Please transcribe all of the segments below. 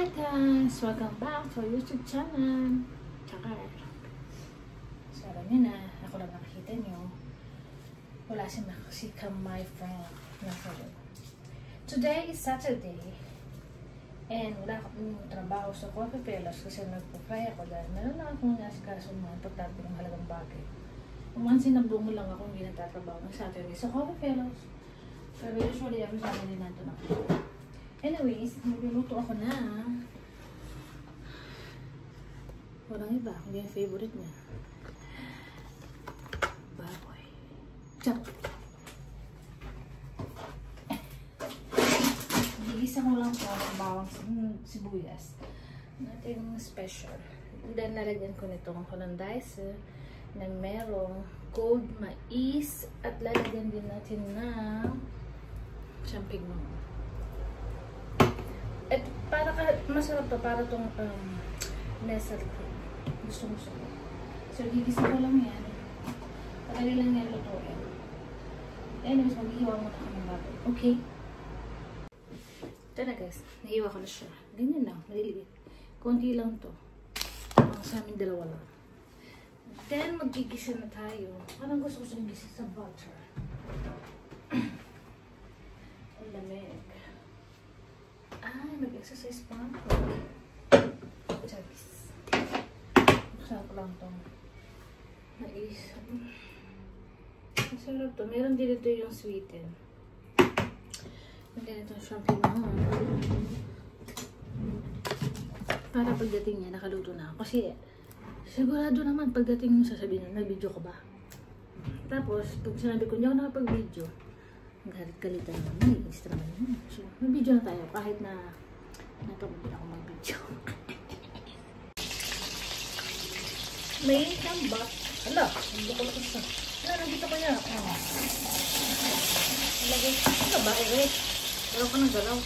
Hi guys! Welcome back to our YouTube channel. Chakar. So alam nyo na, ako lang nakikita nyo. Wala si my friend. Today is Saturday. And wala akong trabaho sa Coffee Fellows kasi nagpo-fry ako dahil meron na akong nasikaso mga pagtabi ng halagang bagay. Once in a blue lang ako hindi nagtatrabaho ng Saturday sa Coffee Fellows. Pero usually every Saturday nandun ako. Anyways, magluluto ako na. Walang iba, hindi yung favorite niya. Baboy. Chop! Gigisa ko lang po ang bawang sibuyas. Nating special. Then, lalagyan ko nitong hollandaise na merong cold mais at lalagyan din natin ng champignon. At para masarap to, para tong nestle cream. Gusto ko. So, gigisa ko lang yan. Pagkali lang yan lutuin. Anyways, maghihiwa muna kami ng baboy. Okay? Ito na guys. Nahiwa ko na siya. Ganyan lang. Maliliit. Konti lang to. Ang sa amin dalawa lang. Then, magigisa na tayo. Parang gusto ko siya gisa sa butter. Ang lamig. Ay, mag-exercise pa ako. Chabis. Buksan ko lang itong mais. Masarap to. Meron din ito yung sweeten. Meron itong champignon. Para pagdating niya, nakaluto na ako. Kasi, sigurado naman pagdating niya sasabihin na, nag-video ko ba? Tapos, pag sinabi ko, hindi ako nakapag-video, galit-galitan naman. Extra naman yun. So, mag-video na tayo kahit na napagod ako mag-video. May tambak. Hala, hindi ko lang isa. Hala, nandito ko niya. Lagay. Ano ba? Galaw ka ng galaw.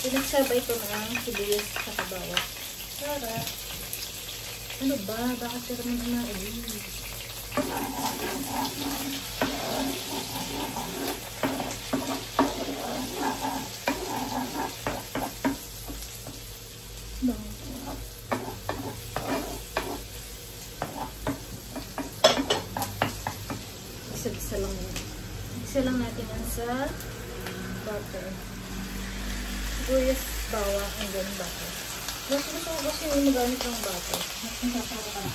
Pinagsabay ito ng sibuyas sa kabawa. Para. Ano ba? Bakit ka naman na isa lang yan. Isa lang natin yan sa butter. Sibuyas, bawang, and then butter. Mas gusto ko kasi yung magamit ng butter. Mas masasara ka na.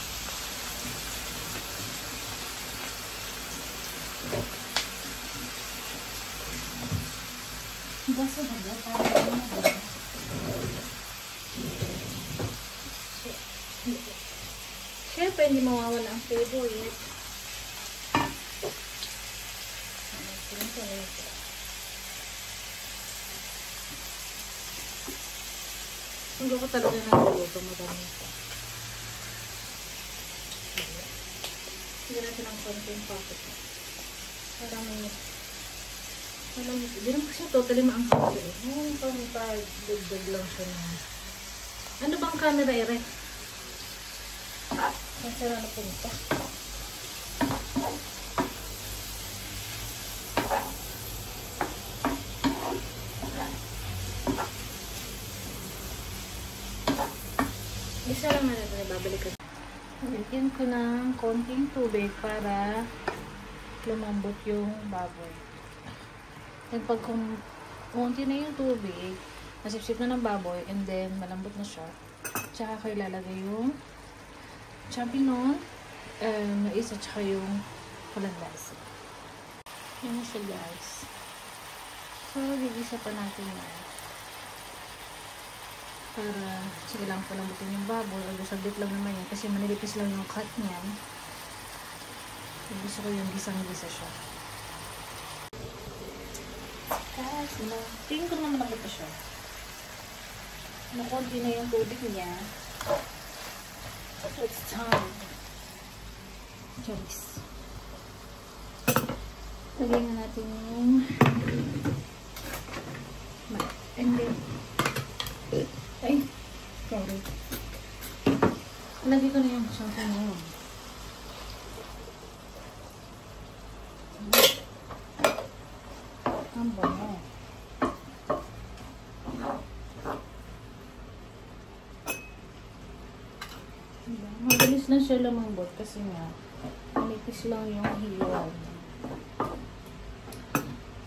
Basta ba? Para ano. Siyempre, hindi mawawala ang favorite. Hindi ko talaga naluluto. Madami ito. Hindi natin ang konting packet. Parang hindi naman kasi totally maangkap ito. Ngayon pang pag-dagdag lang siya na. Ano bang camera ere? Masara na po nito. Isa lang na babalik ko. Lagyan ko ng konting tubig para lumambot yung baboy. Then pag konti na yung tubig, nasipsip na ng baboy, and then malambot na siya, tsaka kayo ilalagay yung champignon, mais at tsaka yung hollandaise. Yan na siya guys. So, gigisa pa natin yan. Para sige lang palambutin yung baboy, o saglit lang naman yan kasi manilipis lang yung cut niyan. Gusto ko yung gisang-gisa siya. Kasi tingin ko naman ako pa siya. Nakunti na yung tubig niya. So it's time. Charis. Lagyan na natin yung and then ay, sorry. Lagyan ko na yung champignon. Ang bango. lang siya lumambot kasi nga manipis lang yung hiwa niya.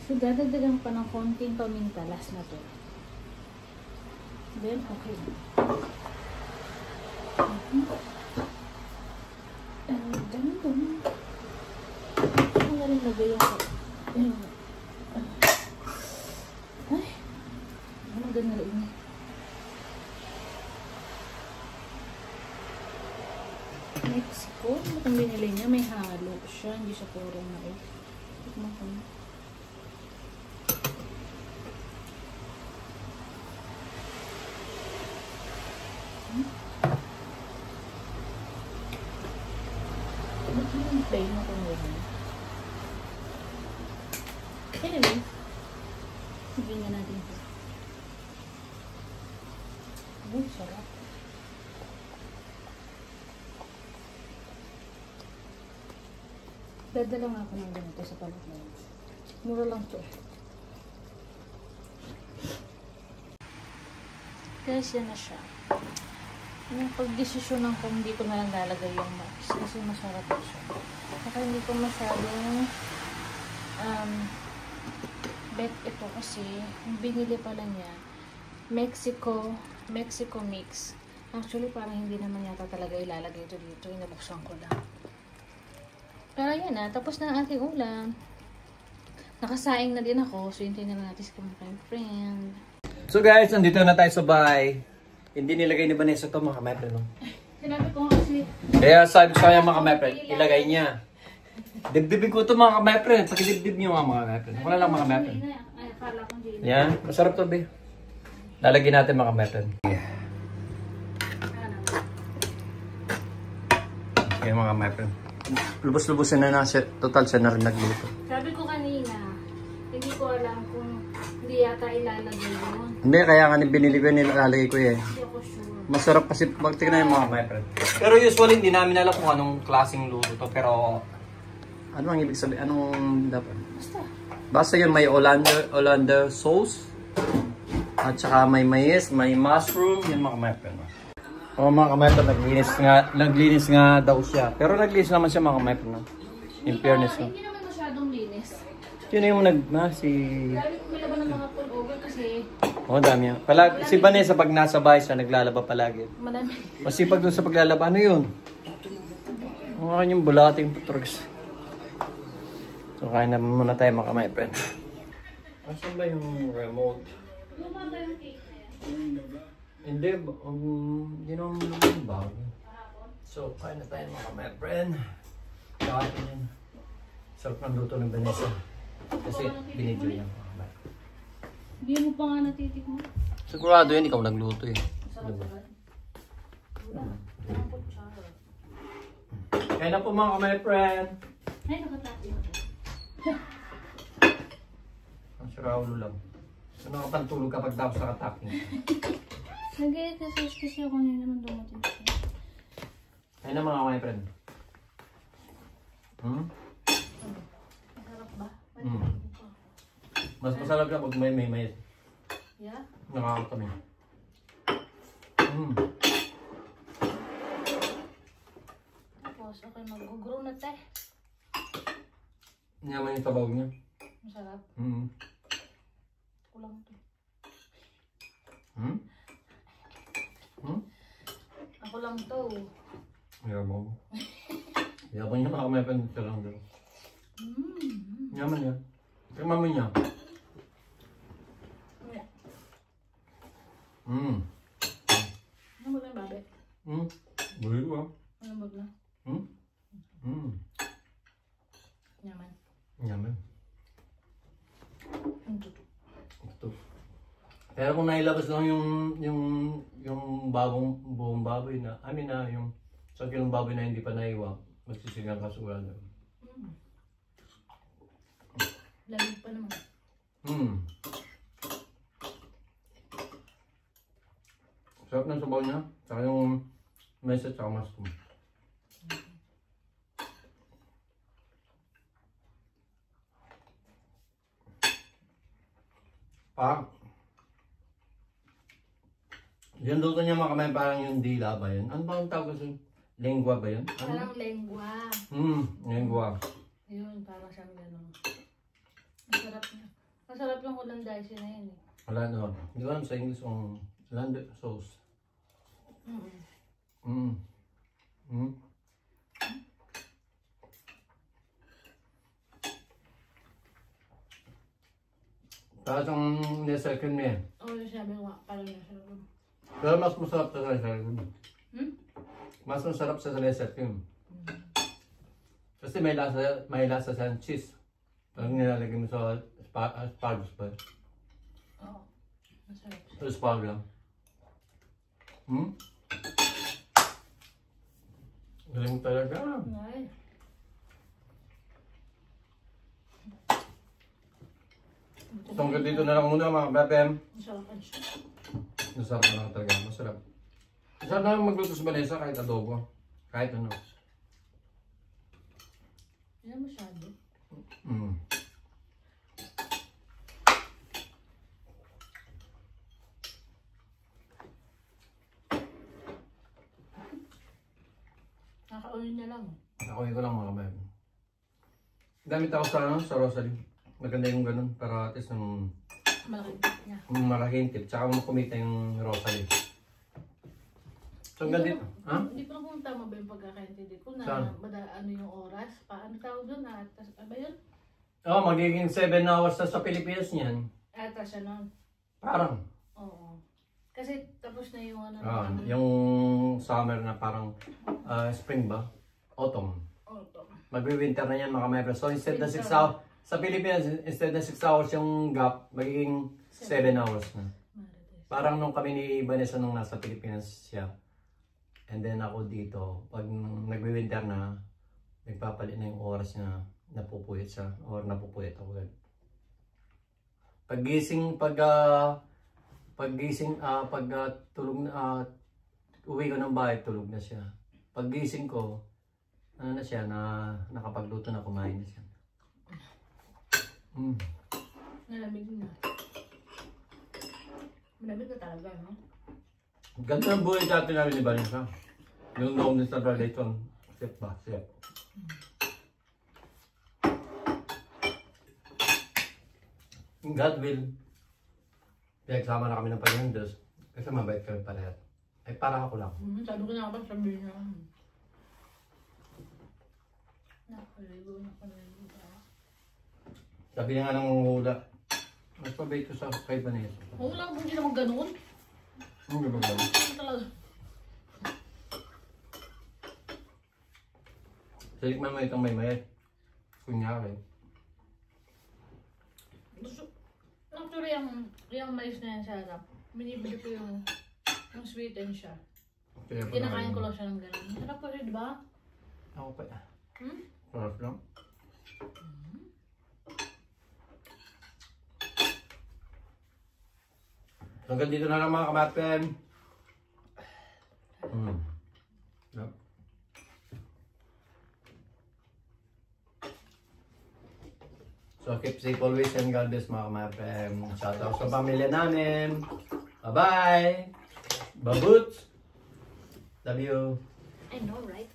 So, dadagdagan pa ng konting paminta. Last na to. Then, okay. Ganun. Ang galing lagay yung ay, ano ganda rin niya. Mexico, itong binili niya, may halo siya, hindi siya puro mais. Tikman ko na. Ba't yung plain na kung gano'n? Anyway, higin nga natin ito. Uy, sarap. Dadala nga ako ng ganito sa palagay. Mura lang to. Guys, yan na siya. Yung pagdesisyonan ko, hindi ko na lang lalagay yung mais kasi masarap siya. Saka hindi ko masyadong bet ito kasi yung binili pala niya Mexico mix. Actually, parang hindi naman yata talaga ilalagay ito dito. Inabuksan ko lang. Pero yan na, tapos na ang ating ulam. Nakasaing na din ako, so hintayin na natin si my friend. So guys, nandito na tayo sa bahay. Hindi nilagay ni Vanessa ito mga mepre, no? Sinabi ko kasi... Kaya sabi ko sa kanya mga mepre, ilagay niya. Dibdibin ko ito mga mepre. Pakidibdib niyo mga mepre. Wala lang mga mepre. Ay, akala ko hindi. Yan, masarap to, be. Lalagyan natin mga mepre. Yan mga mepre. Lubos-lubosin na na siya. Total siya na rin nagluto. Sabi ko kanina, hindi ko alam kung hindi yata ilalagay yun. Hindi, kaya nga binili ko yun, nilalagay ko yun. Hindi ako sure. Masarap kasi magtignan yung mga mepre. Pero usually, hindi namin alam kung anong klaseng luto to. Pero, ano ang ibig sabihin? Anong dapat? Basta yun, may Olander sauce. At saka may mais, may mushroom. Yan mga mepre. O mga kamepre, naglinis nga daw siya. Pero naglinis naman siya mga kamepre, no? In fairness, no? Hindi naman masyadong linis. Yun yung si... Dami ko may laban ng mga pullover kasi... Oo, dami yan. Si Vanessa pag nasa bahay siya, naglalaba palagi. Madami. Masipag doon sa paglalaba. Ano yun? Ang akin yung bulating putrogs. So, kain na muna tayo mga kamepre. Asan ba yung remote? Luma ba yung cake na yan? Hindi, yun ang bago. So, kain na tayo mga kamepre. Kain yan. Sarap ng luto ng Vanessa. Kasi binidyo niya. Hindi mo pa nga natitikman. Sigurado yan, ikaw nagluto eh. Sarap ba? Wala. Ang kutsara. Kaya na po mga kamepre. Ay, nakatati ako. Ang saraulo lang. So, nakapantulog kapag tapos nakataking. Nag-exercise kasi ako ngayon naman dumating siya. Kaya na mga kamepre. Masarap ba? Mas masarap siya pag may mais. Yeah? Nakakatamin. Tapos, okay, mag-grow na tayo. Yaman yung sabaw niya. Masarap. Kulang to. Ako lang to. Yaman. Yaman niya mga kamepre. Ito lang daw. Yaman niya. Tingnan mo niya. Ano ba yung babe? Buli ko ah. Ano ba na? Yaman. Yaman. Ang tuto. Ito. Pero kung nailabas lang yung buong baboy na, yung sa kilong baboy na hindi pa naiwa, magsisigang kasulan. Lamig pa naman. Sarap ng sabaw niya. Saka yung mais at saka mushroom. Yung luto niya mga kamay, parang yung dila ba yun? Ano ba ang tawag kasi? Lengua ba yun? Parang lengua. Lengua. Yun, parang siyang gano'n. Masarap niya. Masarap yung Hollandaise na yun eh. Wala no. Di ba sa English yung Hollandaise sauce? Tapos yung nasa cream niya. Oo, yung sabi ko nga, parang nasa cream. Pero mas masarap sa nasa cream. Mas masarap sa nasa cream. Kasi may lasa sa cheese. Parang nilalagay mo sa asparagus ba? Oo, masarap. Sa asparagus lang. Galing talaga. Ay. So hanggang dito na lang muna mga BFM. Masarap siya. Masarap na lang talaga. Masarap. Masarap na lang magluto sa Vanessa kahit adobo. Kahit ano. Hindi masyado. Nakaunin niya lang. Nakaunin ko lang mga BFM. Gamit ako sa Rosalie. Maganda yung ganun para at least ng malaking tip niya. Malaking tip. Tsaka kumita yung Rosalie. So hanggang dito. Hindi pa kung tama ba yung pagkakaintindi ko na ano yung oras. Paano tawag doon? Atas ba yun? Oo, magiging 7 hours na sa Pilipinas niyan. Atas siya nun? Parang. Oo. Kasi tapos na yung ano. Yung summer na parang spring ba? Autumn. Magwi-winter na yan mga members. So instead na 6 hours, sa Pilipinas, instead na 6 hours yung gap, magiging 7 hours na. Parang nung kami ni Vanessa nung nasa Pilipinas siya. And then ako dito, pag nagwi-winter na, nagpapalit na yung oras na napupuyat siya or napupuyat ako. Tulog na, uwi ko ng bahay, tulog na siya. Paggising ko, ano na siya, na nakapagluto na, kumain na siya. Nalamig na. Malamig na talaga, no? Ganda ang buhay dati namin ni Vanessa. Yung noong din sa Raleton. Sip ba? Sip. God will. Pinagsama na kami ng Panginoon Diyos. Kasi mabait kami parehas. Ay para ako lang. Sabi ko na kapag sabihin na. Nakaligo. Sabi niya nga ng hula. Mas mabait ko sa kay Vanessa. Hula ko hindi naman ganun. Hindi ba ganun? Talaga. Salikman mo itong may mayat. Kunyari. Actually, yung mais na yan sa harap, binibili ko yung sweeten siya. Kinakain ko lang siya ng ganun. Sarap ko rin, di ba? Ako pa. Sarap lang. Hanggang dito na lang mga kamatpen. Yep. So keep safe always and God bless mga kamatpen. Shout out sa pamilya namin. Bye bye. Babuts. Love you. I know, right?